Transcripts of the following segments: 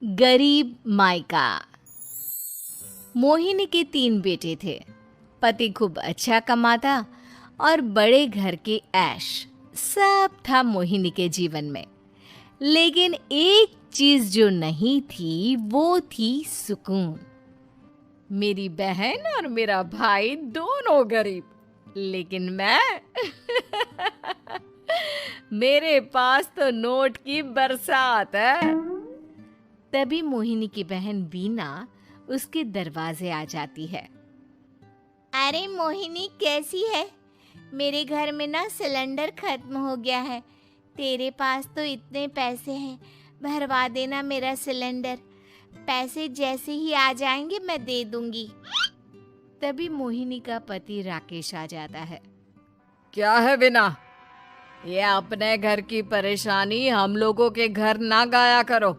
गरीब मायका। मोहिनी के 3 बेटे थे। पति खूब अच्छा कमाता और बड़े घर के ऐश सब था मोहिनी के जीवन में। लेकिन एक चीज जो नहीं थी वो थी सुकून। मेरी बहन और मेरा भाई दोनों गरीब, लेकिन मैं मेरे पास तो नोट की बरसात है। तभी मोहिनी की बहन बीना उसके दरवाजे आ जाती है। अरे मोहिनी, कैसी है? मेरे घर में ना सिलेंडर खत्म हो गया है। तेरे पास तो इतने पैसे हैं, भरवा देना मेरा सिलेंडर। पैसे जैसे ही आ जाएंगे मैं दे दूंगी। तभी मोहिनी का पति राकेश आ जाता है। क्या है बिना, ये अपने घर की परेशानी हम लोगों के घर ना गाया करो।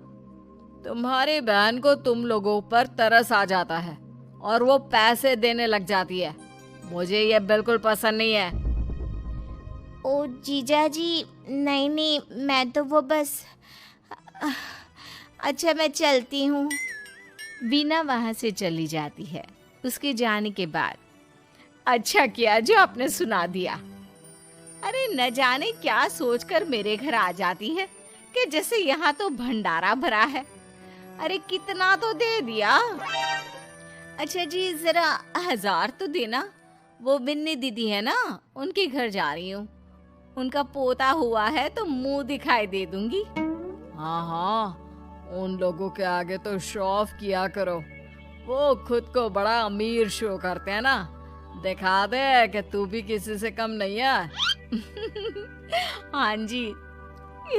तुम्हारी बहन को तुम लोगों पर तरस आ जाता है और वो पैसे देने लग जाती है। मुझे ये बिल्कुल पसंद नहीं है। ओ जीजा जी, नहीं, मैं तो वो बस अच्छा, मैं चलती हूँ। बीना वहां से चली जाती है। उसके जाने के बाद अच्छा किया जो आपने सुना दिया। अरे न जाने क्या सोचकर मेरे घर आ जाती है कि जैसे यहाँ तो भंडारा भरा है। अरे कितना तो दे दिया। अच्छा जी, जरा 1000 तो देना। वो बिन्नी दीदी है ना, उनके घर जा रही हूँ। उनका पोता हुआ है तो मुंह दिखाई दे दूंगी। हाँ, उन लोगों के आगे तो शो ऑफ किया करो। वो खुद को बड़ा अमीर शो करते हैं ना। दिखा दे कि तू भी किसी से कम नहीं है। हाँ जी,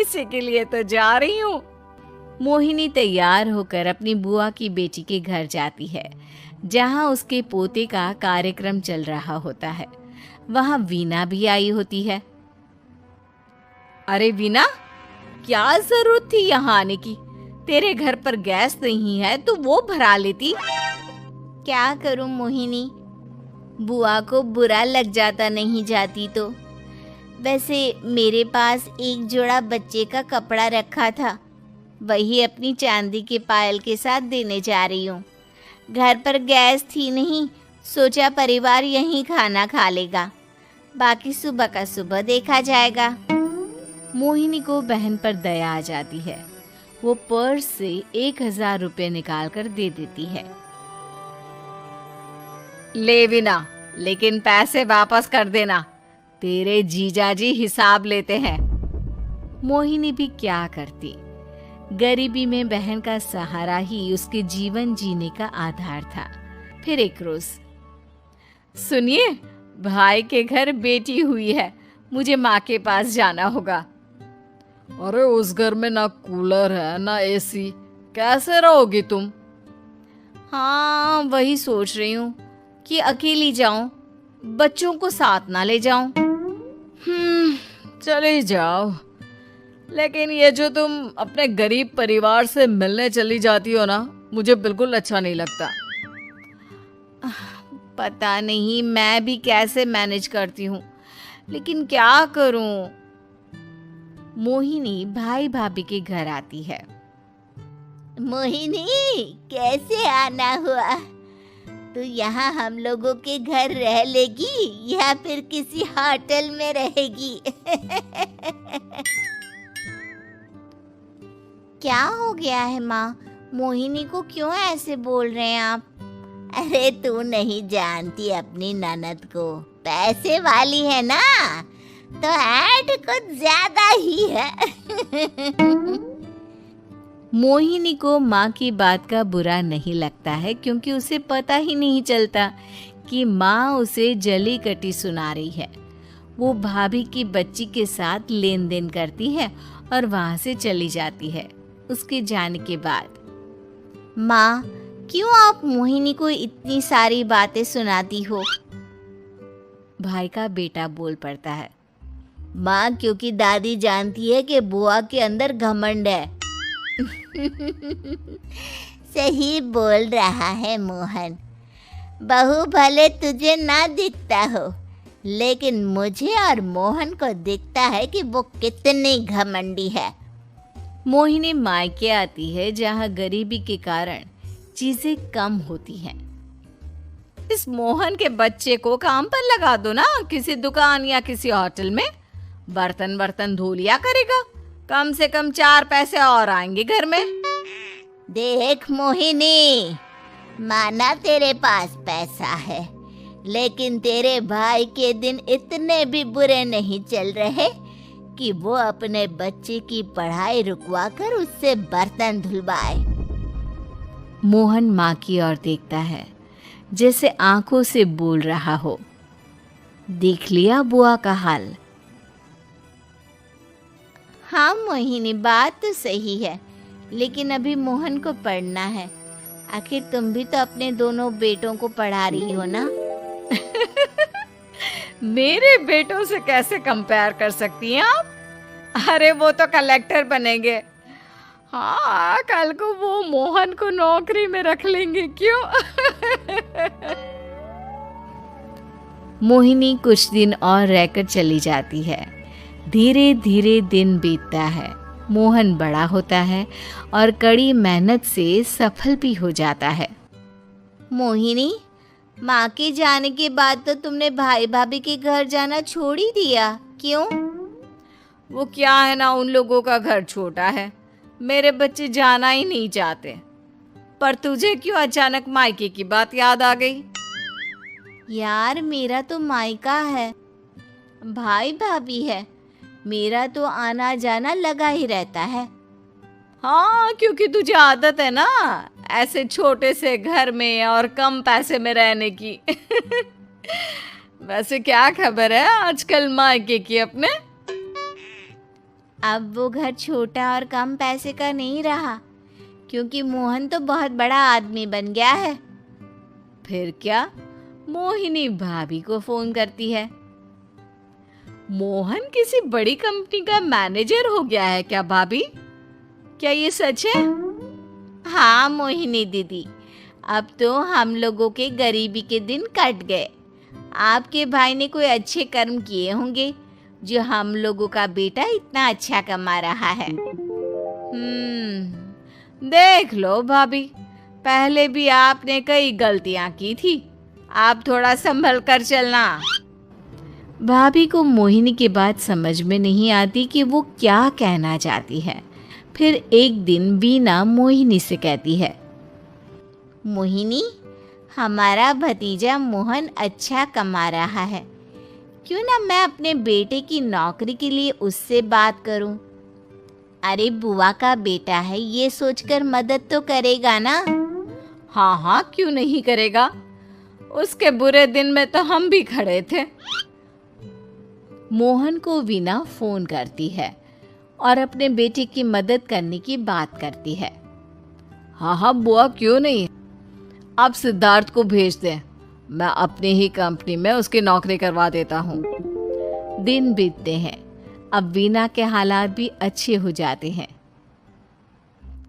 इसी के लिए तो जा रही हूँ। मोहिनी तैयार होकर अपनी बुआ की बेटी के घर जाती है, जहाँ उसके पोते का कार्यक्रम चल रहा होता है। वहाँ वीना भी आई होती है। अरे वीना, क्या जरूरत थी यहाँ आने की? तेरे घर पर गैस नहीं है तो वो भरा लेती। क्या करूँ मोहिनी, बुआ को बुरा लग जाता नहीं जाती तो। वैसे मेरे पास एक जोड़ा बच्चे का कपड़ा रखा था, वही अपनी चांदी के पायल के साथ देने जा रही हूँ। घर पर गैस थी नहीं, सोचा परिवार यहीं खाना खा लेगा, बाकी सुबह का सुबह देखा जाएगा। मोहिनी को बहन पर दया आ जाती है। वो पर्स से 1000 रुपये निकाल कर दे देती है। ले बिना, लेकिन पैसे वापस कर देना, तेरे जीजाजी हिसाब लेते हैं। मोहिनी भी क्या करती, गरीबी में बहन का सहारा ही उसके जीवन जीने का आधार था। फिर एक रोज, सुनिए, भाई के घर बेटी हुई है, मुझे माँ के पास जाना होगा। अरे उस घर में ना कूलर है ना एसी, कैसे रहोगी तुम? हाँ, वही सोच रही हूँ कि अकेली जाऊं, बच्चों को साथ ना ले जाऊं। चली जाओ, लेकिन ये जो तुम अपने गरीब परिवार से मिलने चली जाती हो ना, मुझे बिल्कुल अच्छा नहीं लगता। पता नहीं मैं भी कैसे मैनेज करती हूँ, लेकिन क्या करूँ। मोहिनी भाई भाभी के घर आती है। मोहिनी, कैसे आना हुआ? तू यहाँ हम लोगों के घर रह लेगी या फिर किसी होटल में रहेगी? क्या हो गया है माँ? मोहिनी को क्यों ऐसे बोल रहे हैं आप? अरे तू नहीं जानती अपनी ननद को, पैसे वाली है ना, तो ऐड कुछ ज्यादा ही है। मोहिनी को माँ की बात का बुरा नहीं लगता है, क्योंकि उसे पता ही नहीं चलता कि माँ उसे जली कटी सुना रही है। वो भाभी की बच्ची के साथ लेन देन करती है और वहाँ से चली जाती है। उसके जाने के बाद, माँ, क्यों आप मोहिनी को इतनी सारी बातें सुनाती हो? भाई का बेटा बोल पड़ता है। माँ, क्योंकि दादी जानती है कि बुआ के अंदर घमंड है। सही बोल रहा है मोहन। बहू भले तुझे ना दिखता हो, लेकिन मुझे और मोहन को दिखता है कि वो कितनी घमंडी है। मोहिनी मायके आती है जहाँ गरीबी के कारण चीजें कम होती हैं। इस मोहन के बच्चे को काम पर लगा दो ना, किसी दुकान या किसी होटल में बर्तन बर्तन धो लिया करेगा। कम से कम 4 पैसे और आएंगे घर में। देख मोहिनी, माना तेरे पास पैसा है, लेकिन तेरे भाई के दिन इतने भी बुरे नहीं चल रहे कि वो अपने बच्चे की पढ़ाई रुकवा कर उससे बर्तन धुलवाए। मोहन माँ की ओर देखता है, जैसे आंखों से बोल रहा हो, देख लिया बुआ का हाल। हाँ मोहिनी, बात तो सही है, लेकिन अभी मोहन को पढ़ना है। आखिर तुम भी तो अपने दोनों बेटों को पढ़ा रही हो ना। मेरे बेटों से कैसे कंपेयर कर सकती हैं आप? अरे वो तो कलेक्टर बनेंगे। हाँ, कल को वो मोहन को नौकरी में रख लेंगे, क्यों? मोहिनी कुछ दिन और रहकर चली जाती है। धीरे धीरे दिन बीतता है। मोहन बड़ा होता है और कड़ी मेहनत से सफल भी हो जाता है। मोहिनी, माँ के जाने के बाद तो तुमने भाई भाभी के घर जाना छोड़ ही दिया, क्यों? वो क्या है ना, उन लोगों का घर छोटा है, मेरे बच्चे जाना ही नहीं चाहते। पर तुझे क्यों अचानक मायके की बात याद आ गई? यार, मेरा तो मायका है, भाई भाभी है, मेरा तो आना जाना लगा ही रहता है। हाँ, क्योंकि तुझे आदत है ना ऐसे छोटे से घर में और कम पैसे में रहने की। वैसे क्या खबर है आजकल मायके की अपने? अब वो घर छोटा और कम पैसे का नहीं रहा, क्योंकि मोहन तो बहुत बड़ा आदमी बन गया है। फिर क्या? मोहिनी भाभी को फोन करती है। मोहन किसी बड़ी कंपनी का मैनेजर हो गया है क्या भाभी? क्या ये सच है? हाँ मोहिनी दीदी, अब तो हम लोगों के गरीबी के दिन कट गए। आपके भाई ने कोई अच्छे कर्म किए होंगे, जो हम लोगों का बेटा इतना अच्छा कमा रहा है। देख लो भाभी, पहले भी आपने कई गलतियां की थी, आप थोड़ा संभल कर चलना। भाभी को मोहिनी की बात समझ में नहीं आती कि वो क्या कहना चाहती है। फिर एक दिन वीना मोहिनी से कहती है, मोहिनी, हमारा भतीजा मोहन अच्छा कमा रहा है, क्यों ना मैं अपने बेटे की नौकरी के लिए उससे बात करूं? अरे बुआ का बेटा है, ये सोचकर मदद तो करेगा ना। हाँ हाँ, क्यों नहीं करेगा। उसके बुरे दिन में तो हम भी खड़े थे। मोहन को वीना फोन करती है और अपने बेटे की मदद करने की बात करती है। हाँ हाँ बुआ, क्यों नहीं, आप सिद्धार्थ को भेज दें, मैं अपनी ही कंपनी में उसकी नौकरी करवा देता हूँ। दिन बीतते हैं, अब वीना के हालात भी अच्छे हो जाते हैं।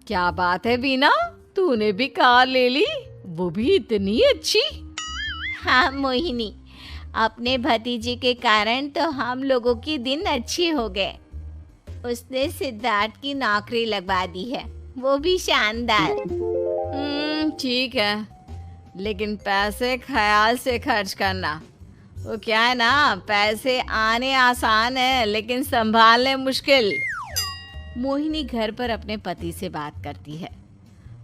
क्या बात है वीना, तूने भी कार ले ली, वो भी इतनी अच्छी। हाँ मोहिनी, अपने भतीजे के कारण तो हम लोगों के दिन अच्छे हो गए। उसने सिद्धार्थ की नौकरी लगवा दी है, वो भी शानदार। ठीक है, लेकिन पैसे ख्याल से खर्च करना। वो क्या है ना, पैसे आने आसान है लेकिन संभालने मुश्किल। मोहिनी घर पर अपने पति से बात करती है।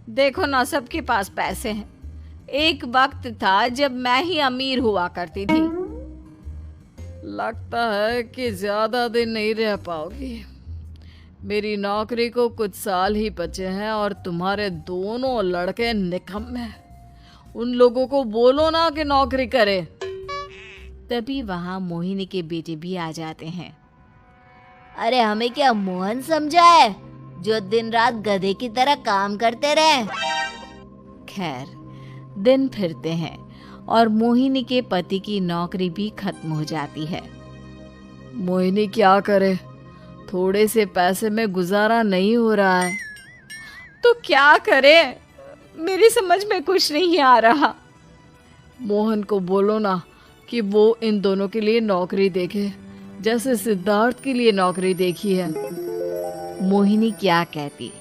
देखो ना, सबके पास पैसे हैं। एक वक्त था जब मैं ही अमीर हुआ करती थी। लगता है कि ज्यादा दिन नहीं रह पाओगी। मेरी नौकरी को कुछ साल ही बचे हैं और तुम्हारे दोनों लड़के निकम्मे हैं। उन लोगों को बोलो ना कि नौकरी करे। तभी वहां मोहिनी के बेटे भी आ जाते हैं। अरे हमें क्या मोहन समझा है, जो दिन रात गधे की तरह काम करते रहे? खैर, दिन फिरते हैं और मोहिनी के पति की नौकरी भी खत्म हो जाती है। मोहिनी क्या करे, थोड़े से पैसे में गुजारा नहीं हो रहा है। तो क्या करे, मेरी समझ में कुछ नहीं आ रहा। मोहन को बोलो ना कि वो इन दोनों के लिए नौकरी देखे, जैसे सिद्धार्थ के लिए नौकरी देखी है। मोहिनी क्या कहती।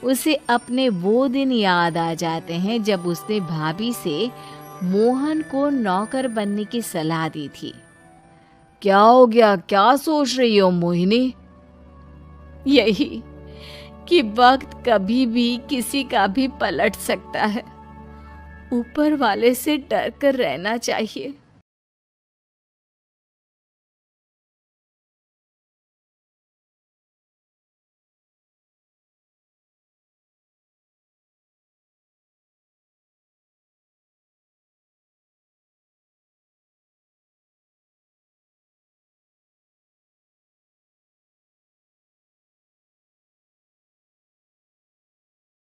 उसे अपने वो दिन याद आ जाते हैं जब उसने भाभी से मोहन को नौकर बनने की सलाह दी थी। क्या हो गया, क्या सोच रही हो मोहिनी? यही कि वक्त कभी भी किसी का भी पलट सकता है। ऊपर वाले से डर कर रहना चाहिए।